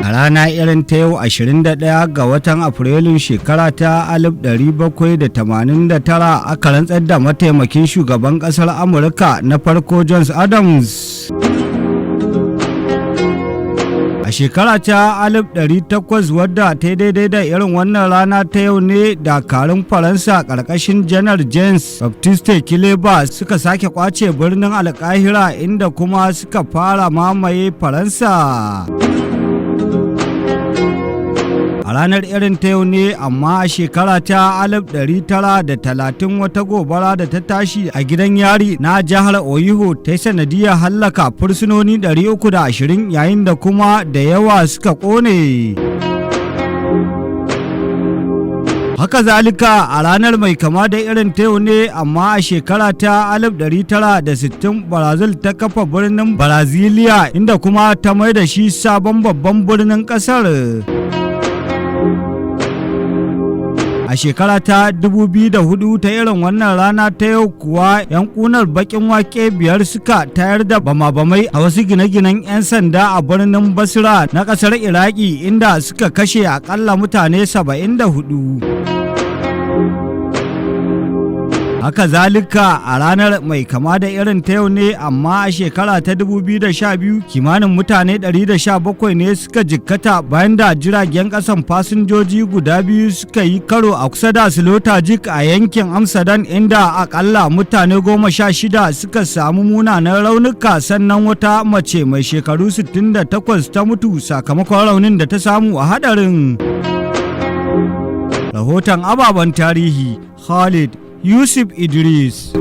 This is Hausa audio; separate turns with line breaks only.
A rana irin ta yau 21 ga watan Afrilun shekara ta 1789 aka rantsar da mataimakin shugaban ƙasar Amurka na farko John Adams. A shekara ta 1800 wadda ta daidai da irin wannan rana ta yau ne dakarun Faransa ƙarƙashin Janar James Baptiste Kileba suka sake kwace birnin Alƙahira inda kuma suka fara mamaye Faransa. A ranar irin ta yau ne amma a shekara ta 1930 wata gobara da ta tashi a gidan yari na jihar Oyo ta yi sanadiyar hallaka fursunoni 320 yayin da kuma da yawa suka ƙone. Haka zalika a ranar mai kama da irin ta yau ne amma a shekara ta 1960 Brazil ta kafa birnin Brasilia inda kuma ta mai da shi sabon babban birnin ƙasar. A shekara ta 2004 ta irin wannan rana ta yau kuwa 'yan kunar bakin wake 5 suka tayar da bama-bamai a wasu gine-ginen 'yan sanda a birnin Basra na kasar Iraki inda suka kashe akalla mutane 74. Haka zalika a ranar mai kama da irin ta yau ne amma a shekara ta 2012 kimanin mutane 117 ne suka jikkata bayan da jiragen kasan fasinjoji guda biyu suka yi karo a kusa da Slotajik a yankin Amsterdam inda akalla mutane 16 suka samu munanan raunuka sannan wata mace mai shekaru 68 ta mutu sakamakon raunin da ta samu a hadarin. Rahoton ababen tarihi Khalid Yusuf Idris.